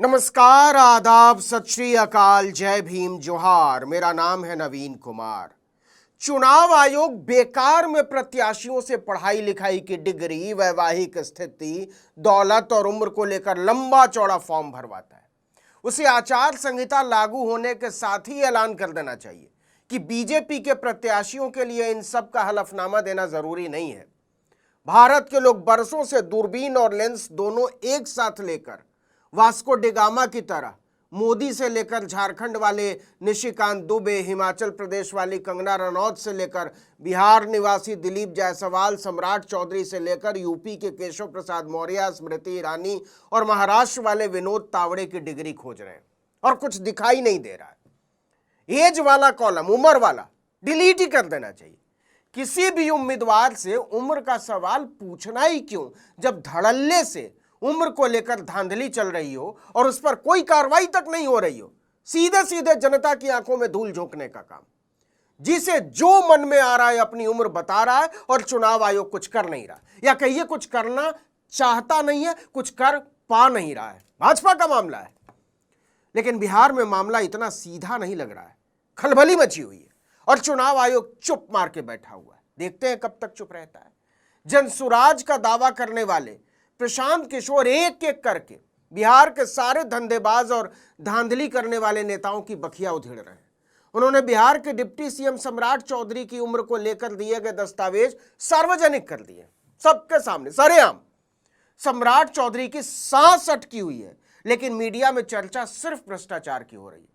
नमस्कार, आदाब, सत श्री अकाल, जय भीम, जोहार। मेरा नाम है नवीन कुमार। चुनाव आयोग बेकार में प्रत्याशियों से पढ़ाई लिखाई की डिग्री, वैवाहिक स्थिति, दौलत और उम्र को लेकर लंबा चौड़ा फॉर्म भरवाता है। उसे आचार संहिता लागू होने के साथ ही ऐलान कर देना चाहिए कि बीजेपी के प्रत्याशियों के लिए इन सब का हलफनामा देना जरूरी नहीं है। भारत के लोग बरसों से दूरबीन और लेंस दोनों एक साथ लेकर वास्को डिगामा की तरह मोदी से लेकर झारखंड वाले निशिकांत दुबे, हिमाचल प्रदेश वाली कंगना रनौत से लेकर बिहार निवासी दिलीप जायसवाल, सम्राट चौधरी से लेकर यूपी के केशव प्रसाद मौर्य, स्मृति ईरानी और महाराष्ट्र वाले विनोद तावड़े की डिग्री खोज रहे हैं और कुछ दिखाई नहीं दे रहा है। एज वाला कॉलम, उम्र वाला, डिलीट ही कर देना चाहिए। किसी भी उम्मीदवार से उम्र का सवाल पूछना ही क्यों, जब धड़ल्ले से उम्र को लेकर धांधली चल रही हो और उस पर कोई कार्रवाई तक नहीं हो रही हो। सीधे सीधे जनता की आंखों में धूल झोंकने का काम। जिसे जो मन में आ रहा है अपनी उम्र बता रहा है और चुनाव आयोग कुछ कर नहीं रहा, या कहिए कुछ करना चाहता नहीं है, कुछ कर पा नहीं रहा है। भाजपा का मामला है, लेकिन बिहार में मामला इतना सीधा नहीं लग रहा है। खलबली मची हुई है और चुनाव आयोग चुप मार के बैठा हुआ है। देखते हैं कब तक चुप रहता है। जनसुराज का दावा करने वाले प्रशांत किशोर एक एक करके बिहार के सारे धंधेबाज और धांधली करने वाले नेताओं की बखिया उधेड़ रहे हैं। उन्होंने बिहार के डिप्टी सीएम सम्राट चौधरी की उम्र को लेकर दिए गए दस्तावेज सार्वजनिक कर दिए, सबके सामने सरेआम। सम्राट चौधरी की सांस अटकी हुई है, लेकिन मीडिया में चर्चा सिर्फ भ्रष्टाचार की हो रही है।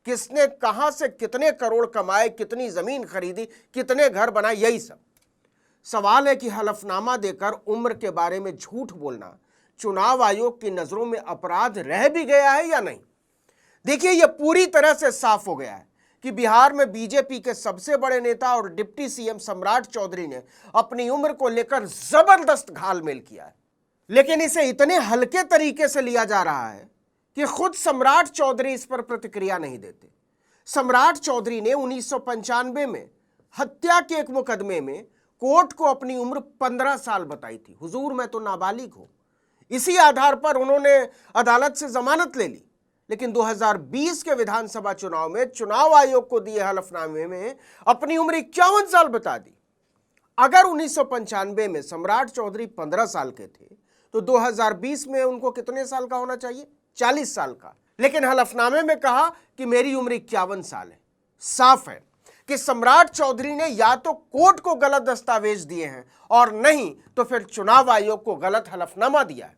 किसने कहां से कितने करोड़ कमाए, कितनी जमीन खरीदी, कितने घर बनाए, यही सब सवाल है कि हलफनामा देकर उम्र के बारे में झूठ बोलना चुनाव आयोग की नजरों में अपराध रह भी गया है या नहीं। देखिए, यह पूरी तरह से साफ हो गया है कि बिहार में बीजेपी के सबसे बड़े नेता और डिप्टी सीएम सम्राट चौधरी ने अपनी उम्र को लेकर जबरदस्त घालमेल किया है। लेकिन इसे इतने हल्के तरीके से लिया जा रहा है कि खुद सम्राट चौधरी इस पर प्रतिक्रिया नहीं देते। सम्राट चौधरी ने 1995 में हत्या के एक मुकदमे में कोर्ट को अपनी उम्र 15 साल बताई थी। हुजूर, मैं तो नाबालिग हूं। इसी आधार पर उन्होंने अदालत से जमानत ले ली। लेकिन 2020 के विधानसभा चुनाव में चुनाव आयोग को दिए हलफनामे में अपनी उम्र 51 साल बता दी। अगर 1995 में सम्राट चौधरी 15 साल के थे तो 2020 में उनको कितने साल का होना चाहिए? 40 साल का। लेकिन हलफनामे में कहा कि मेरी उम्र 51 साल है। साफ है कि सम्राट चौधरी ने या तो कोर्ट को गलत दस्तावेज दिए हैं और नहीं तो फिर चुनाव आयोग को गलत हलफनामा दिया है।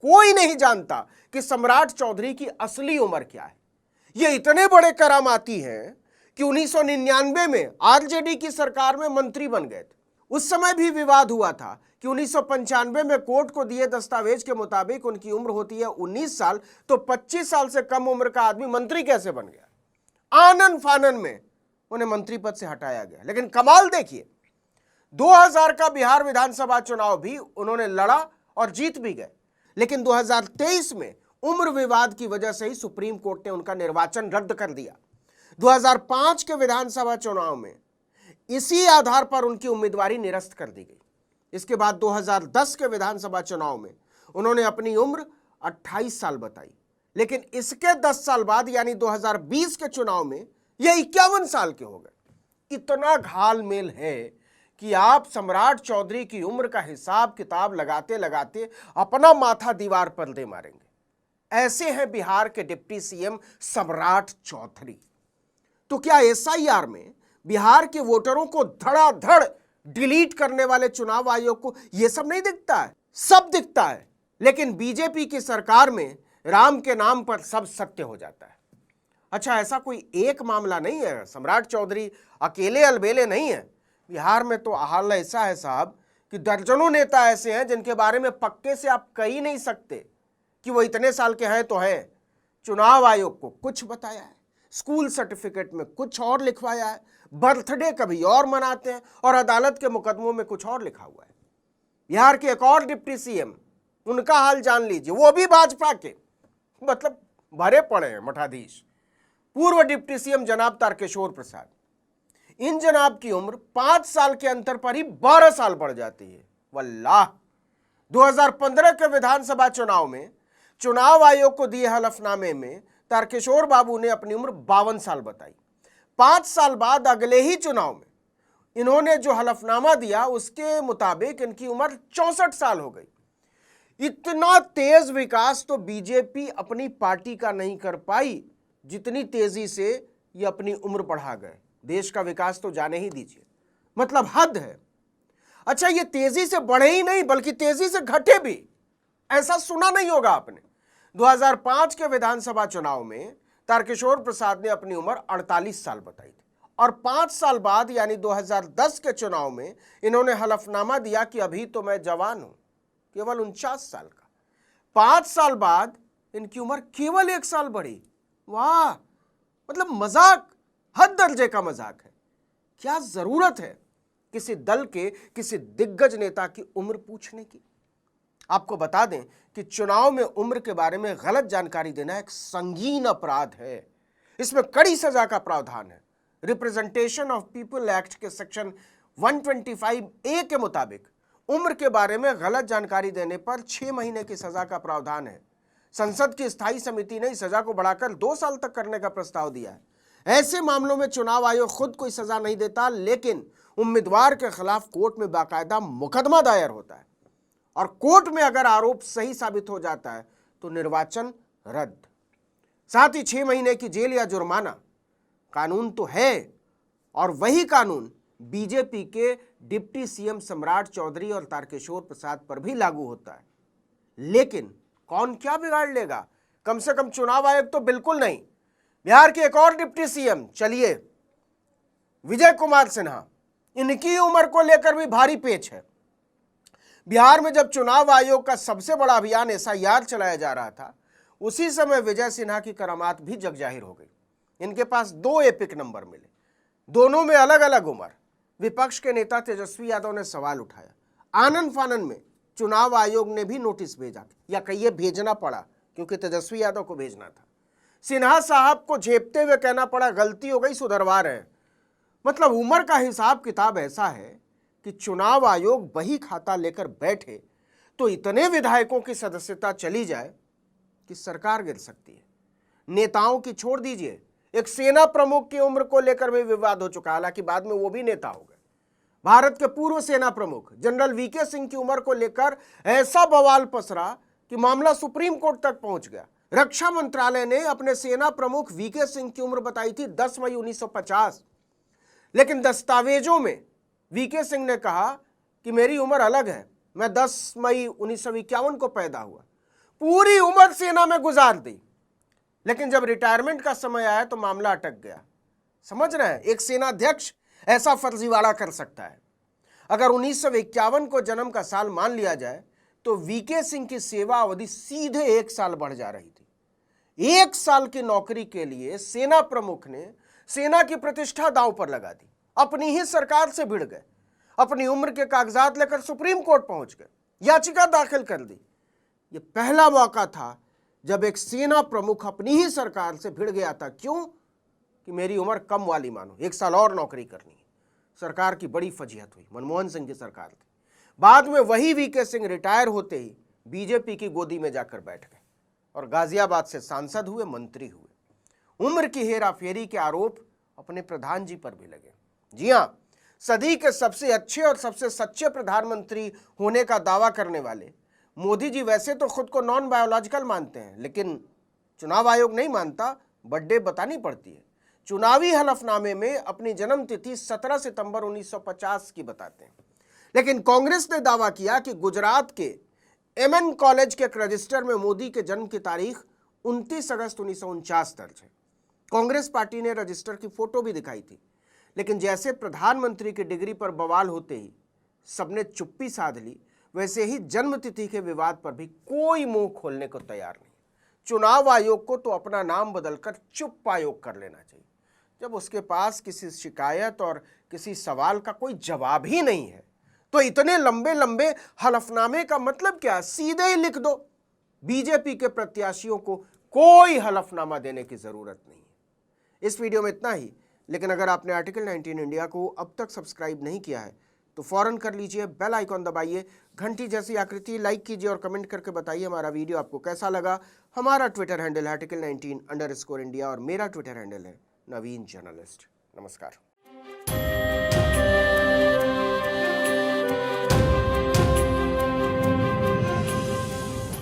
कोई नहीं जानता कि सम्राट चौधरी की असली उम्र क्या है। ये इतने बड़े करामाती हैं कि 1999 में आरजेडी की सरकार में मंत्री बन गए थे। उस समय भी विवाद हुआ था कि 1995 में कोर्ट को दिए दस्तावेज के मुताबिक उनकी उम्र होती है 19 साल, तो 25 साल से कम उम्र का आदमी मंत्री कैसे बन गया। आनन फानन में उन्हें मंत्री पद से हटाया गया। लेकिन कमाल देखिए, 2000 का बिहार विधानसभा चुनाव भी उन्होंने लड़ा और जीत भी गए। लेकिन 2023 में उम्र विवाद की वजह से ही सुप्रीम कोर्ट ने उनका निर्वाचन रद्द कर दिया। 2005 के विधानसभा चुनाव में इसी आधार पर उनकी उम्मीदवारी निरस्त कर दी गई। इसके बाद 2010 के विधानसभा चुनाव में उन्होंने अपनी उम्र 28 साल बताई। लेकिन इसके 10 साल बाद यानी 2020 के चुनाव में ये 51 साल के हो गए। इतना घालमेल है कि आप सम्राट चौधरी की उम्र का हिसाब किताब लगाते लगाते अपना माथा दीवार पर दे मारेंगे। ऐसे हैं बिहार के डिप्टी सीएम सम्राट चौधरी। तो क्या एसआईआर में बिहार के वोटरों को धड़ाधड़ डिलीट करने वाले चुनाव आयोग को यह सब नहीं दिखता है? सब दिखता है, लेकिन बीजेपी की सरकार में राम के नाम पर सब सत्य हो जाता है। अच्छा, ऐसा कोई एक मामला नहीं है। सम्राट चौधरी अकेले अलबेले नहीं है। बिहार में तो हाल ऐसा है साहब कि दर्जनों नेता ऐसे हैं जिनके बारे में पक्के से आप कह ही नहीं सकते कि वो इतने साल के हैं तो हैं। चुनाव आयोग को कुछ बताया है, स्कूल सर्टिफिकेट में कुछ और लिखवाया है, बर्थडे कभी और मनाते हैं और अदालत के मुकदमों में कुछ और लिखा हुआ है। बिहार के एक और डिप्टी सीएम, उनका हाल जान लीजिए, वो भी भाजपा के, मतलब भरे पड़े हैं मठाधीश। पूर्व डिप्टी सीएम जनाब तारकेश्वर प्रसाद, इन जनाब की उम्र 5 साल के अंतर पर ही 12 साल बढ़ जाती है। वल्लाह, 2015 के विधानसभा चुनाव में चुनाव आयोग को दिए हलफनामे में तारकिशोर बाबू ने अपनी उम्र 52 साल बताई। 5 साल बाद अगले ही चुनाव में इन्होंने जो हलफनामा दिया उसके मुताबिक इनकी उम्र 64 साल हो गई। इतना तेज विकास तो बीजेपी अपनी पार्टी का नहीं कर पाई जितनी तेजी से ये अपनी उम्र बढ़ा गए। देश का विकास तो जाने ही दीजिए, मतलब हद है। अच्छा, ये तेजी से बढ़े ही नहीं बल्कि तेजी से घटे भी, ऐसा सुना नहीं होगा आपने। 2005 के विधानसभा चुनाव में तारकिशोर प्रसाद ने अपनी उम्र 48 साल बताई थी और 5 साल बाद यानी 2010 के चुनाव में इन्होंने हलफनामा दिया कि अभी तो मैं जवान हूं, केवल 49 साल का। 5 साल बाद इनकी उम्र केवल 1 साल बढ़ी। वाह, मतलब मजाक, हद दर्जे का मजाक है। क्या जरूरत है किसी दल के किसी दिग्गज नेता की उम्र पूछने की। आपको बता दें कि चुनाव में उम्र के बारे में गलत जानकारी देना एक संगीन अपराध है। इसमें कड़ी सजा का प्रावधान है। रिप्रेजेंटेशन ऑफ पीपल एक्ट के सेक्शन 125A के मुताबिक उम्र के बारे में गलत जानकारी देने पर 6 महीने की सजा का प्रावधान है। संसद की स्थायी समिति ने इस सजा को बढ़ाकर 2 साल तक करने का प्रस्ताव दिया है। ऐसे मामलों में चुनाव आयोग खुद कोई सजा नहीं देता, लेकिन उम्मीदवार के खिलाफ कोर्ट में बाकायदा मुकदमा दायर होता है और कोर्ट में अगर आरोप सही साबित हो जाता है तो निर्वाचन रद्द। साथ ही 6 महीने की जेल या जुर्माना कानून तो है और वही कानून बीजेपी के डिप्टी सीएम सम्राट चौधरी और तारकिशोर प्रसाद पर भी लागू होता है। लेकिन कौन क्या बिगाड़ लेगा, कम से कम चुनाव आयोग तो बिल्कुल नहीं। बिहार के एक और डिप्टी सीएम, चलिए विजय कुमार सिन्हा, इनकी उम्र को लेकर भी भारी पेच है। बिहार में जब चुनाव आयोग का सबसे बड़ा अभियान एसआईआर चलाया जा रहा था, उसी समय विजय सिन्हा की करामात भी जग जाहिर हो गई। इनके पास 2 एपिक नंबर मिले, दोनों में अलग अलग उम्र। विपक्ष के नेता तेजस्वी यादव ने सवाल उठाया। आनन फानन में चुनाव आयोग ने भी नोटिस भेजा, या कहिए भेजना पड़ा, क्योंकि तेजस्वी यादव को भेजना था। सिन्हा साहब को झेपते हुए कहना पड़ा, गलती हो गई, सुधरवा रहे हैं। मतलब उम्र का हिसाब किताब ऐसा है कि चुनाव आयोग वही खाता लेकर बैठे तो इतने विधायकों की सदस्यता चली जाए कि सरकार गिर सकती है। नेताओं की छोड़ दीजिए, एक सेना प्रमुख की उम्र को लेकर भी विवाद हो चुका, हालांकि बाद में वो भी नेता हो गए। भारत के पूर्व सेना प्रमुख जनरल वीके सिंह की उम्र को लेकर ऐसा बवाल पसरा कि मामला सुप्रीम कोर्ट तक पहुंच गया। रक्षा मंत्रालय ने अपने सेना प्रमुख वीके सिंह की उम्र बताई थी 10 मई 1950, लेकिन दस्तावेजों में वीके सिंह ने कहा कि मेरी उम्र अलग है, मैं 10 मई 1951 को पैदा हुआ। पूरी उम्र सेना में गुजार दी, लेकिन जब रिटायरमेंट का समय आया तो मामला अटक गया। समझ रहे हैं, एक सेनाध्यक्ष ऐसा फर्जीवाड़ा कर सकता है। अगर 1951 को जन्म का साल मान लिया जाए तो वीके सिंह की सेवा अवधि सीधे 1 साल बढ़ जा रही थी। 1 साल की नौकरी के लिए सेना प्रमुख ने सेना की प्रतिष्ठा दांव पर लगा दी, अपनी ही सरकार से भिड़ गए, अपनी उम्र के कागजात लेकर सुप्रीम कोर्ट पहुंच गए, याचिका दाखिल कर दी। यह पहला मौका था जब एक सेना प्रमुख अपनी ही सरकार से भिड़ गया था। क्यों? कि मेरी उम्र कम वाली मानो, 1 साल और नौकरी करनी है। सरकार की बड़ी फजीहत हुई, मनमोहन सिंह की सरकार थी। बाद में वही वीके सिंह रिटायर होते ही बीजेपी की गोदी में जाकर बैठ गए और गाजियाबाद से सांसद हुए, मंत्री हुए। उम्र की हेराफेरी के आरोप अपने प्रधान जी पर भी लगे। जी हां, सदी के सबसे अच्छे और सबसे सच्चे प्रधानमंत्री होने का दावा करने वाले मोदी जी वैसे तो खुद को नॉन बायोलॉजिकल मानते हैं, लेकिन चुनाव आयोग नहीं मानता, बर्थडे बतानी पड़ती है। चुनावी हलफनामे में अपनी जन्म तिथि 17 सितंबर 1950 की बताते हैं, लेकिन कांग्रेस ने दावा किया कि गुजरात के एमएन कॉलेज के एक रजिस्टर में मोदी के जन्म की तारीख 29 अगस्त 1949 दर्ज है। कांग्रेस पार्टी ने रजिस्टर की फोटो भी दिखाई थी, लेकिन जैसे प्रधानमंत्री की डिग्री पर बवाल होते ही सबने चुप्पी साध ली, वैसे ही जन्म तिथि के विवाद पर भी कोई मुंह खोलने को तैयार नहीं। चुनाव आयोग को तो अपना नाम बदलकर चुप आयोग कर लेना चाहिए। जब उसके पास किसी शिकायत और किसी सवाल का कोई जवाब ही नहीं है तो इतने लंबे लंबे हलफनामे का मतलब क्या? सीधे ही लिख दो। बीजेपी के प्रत्याशियों को कोई हलफनामा देने की जरूरत नहीं है। इस वीडियो में इतना ही, लेकिन अगर आपने आर्टिकल 19 इंडिया को अब तक सब्सक्राइब नहीं किया है तो फौरन कर लीजिए, बेल आइकॉन दबाइए, घंटी जैसी आकृति, लाइक कीजिए और कमेंट करके बताइए हमारा वीडियो आपको कैसा लगा। हमारा ट्विटर हैंडल है article19_India और मेरा ट्विटर हैंडल है नवीन जर्नलिस्ट। नमस्कार।